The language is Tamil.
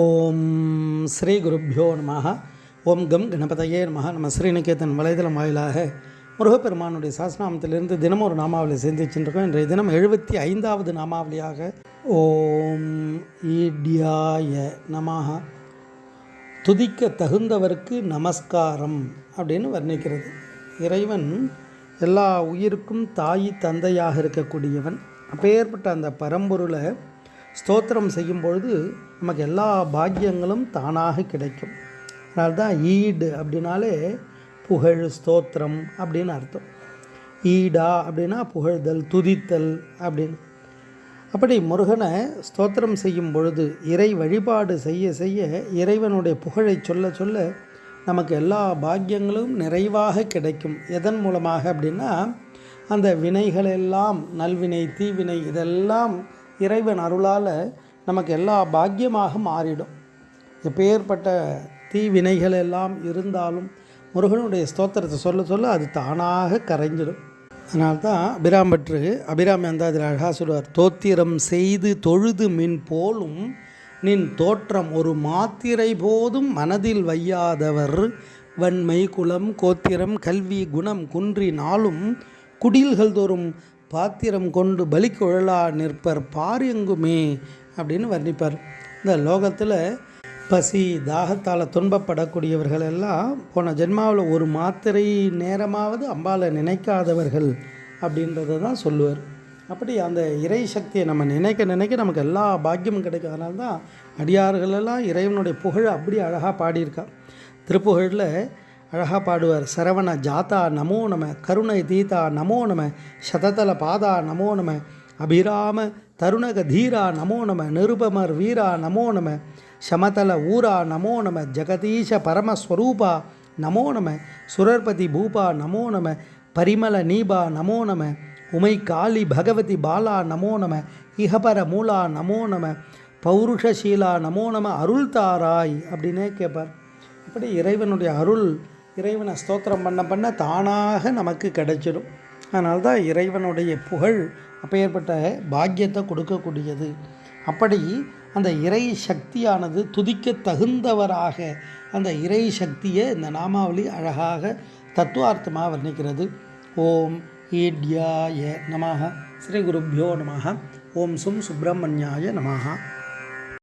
ஓம் ஸ்ரீ குருப்யோ நமஹ. ஓம் கம் கணபதையே நமஹ. நம்ம ஸ்ரீநிகேதன் வலைதளம் வாயிலாக முருகப்பெருமானுடைய சாஸ்திரநாமத்திலிருந்து தினம் ஒரு நாமாவளி செஞ்சுருக்கோம். இன்றைய தினம் 75வது நாமாவளியாக ஓம் ஈட்யாய நமஹ, துதிக்க தகுந்தவருக்கு நமஸ்காரம் அப்படின்னு வர்ணிக்கிறது. இறைவன் எல்லா உயிருக்கும் தாய் தந்தையாக இருக்கக்கூடியவன். அப்பேற்பட்ட அந்த பரம்பொருளை ஸ்தோத்திரம் செய்யும் பொழுது நமக்கு எல்லா பாக்கியங்களும் தானாக கிடைக்கும். அதனால்தான் ஈடு அப்படின்னாலே புகழ், ஸ்தோத்திரம் அப்படின்னு அர்த்தம். ஈடா அப்படின்னா புகழ்தல், துதித்தல் அப்படின்னு. அப்படி முருகனை ஸ்தோத்திரம் செய்யும் பொழுது, இறை வழிபாடு செய்ய செய்ய, இறைவனுடைய புகழை சொல்ல சொல்ல நமக்கு எல்லா பாக்கியங்களும் நிறைவாக கிடைக்கும். எதன் மூலமாக அப்படின்னா, அந்த வினைகளெல்லாம், நல்வினை தீவினை இதெல்லாம் இறைவன் அருளால் நமக்கு எல்லா பாக்கியமாக மாறிடும். எப்பேற்பட்ட தீவினைகள் எல்லாம் இருந்தாலும் முருகனுடைய ஸ்தோத்திரத்தை சொல்ல சொல்ல அது தானாக கரைஞ்சிடும். அதனால்தான் அபிராம்பற்று அபிராமி அந்த அதில் அழகாக சொல்வார், தோத்திரம் செய்து தொழுது மின் போலும் நின் தோற்றம் ஒரு மாத்திரை போதும் மனதில் வையாதவர் வன்மை குலம் கோத்திரம் கல்வி குணம் குன்றி நாளும் குடில்கள் தோறும் பாத்திரம் கொண்டு பலிக்குழலா நிற்பர் பாரியங்குமே அப்படின்னு வர்ணிப்பார். இந்த லோகத்தில் பசி தாகத்தால் துன்பப்படக்கூடியவர்கள் எல்லாம் போன ஜென்மாவில் ஒரு மாத்திரை நேரமாவது அம்பாலை நினைக்காதவர்கள் அப்படின்றத தான் சொல்லுவார். அப்படி அந்த இறை சக்தியை நம்ம நினைக்க நினைக்க நமக்கு எல்லா பாக்கியமும் கிடைக்கும். அதனால தான் அடியார்களெல்லாம் இறைவனுடைய புகழை அப்படி அழகாக பாடியிருக்கா. திருப்புகழில் அழகாக பாடுவார். சரவண ஜாதா நமோ நம, கருணை தீதா நமோ நம, சததல பாதா நமோ நம, அபிராம தருணக தீரா நமோ நம, நிருபமர் வீரா நமோ நம, சமதல ஊரா நமோ நம, ஜெகதீஷ பரமஸ்வரூபா நமோ நம, சுரர்பதி பூபா நமோ நம, பரிமள நீபா நமோ நம, உமை காளி பகவதி பாலா நமோ நம, இஹபர மூலா நமோ நம, பௌருஷசீலா நமோ நம, அருள் தாராய் அப்படின்னே கேட்பார். இப்படி இறைவனுடைய அருள், இறைவனை ஸ்தோத்திரம் பண்ண பண்ண தானாக நமக்கு கிடைச்சிடும். அதனால தான் இறைவனுடைய புகழ் அப்பேற்பட்ட பாக்கியத்தை கொடுக்கக்கூடியது. அப்படி அந்த இறை சக்தியானது துதிக்க தகுந்தவராக அந்த இறை சக்தியை இந்த நாமாவளி அழகாக தத்துவார்த்தமாக வர்ணிக்கிறது. ஓம் ஈட்யாய நமஹ. ஸ்ரீ குருப்யோ நமஹ. ஓம் சும் சுப்பிரமணியாய நமஹ.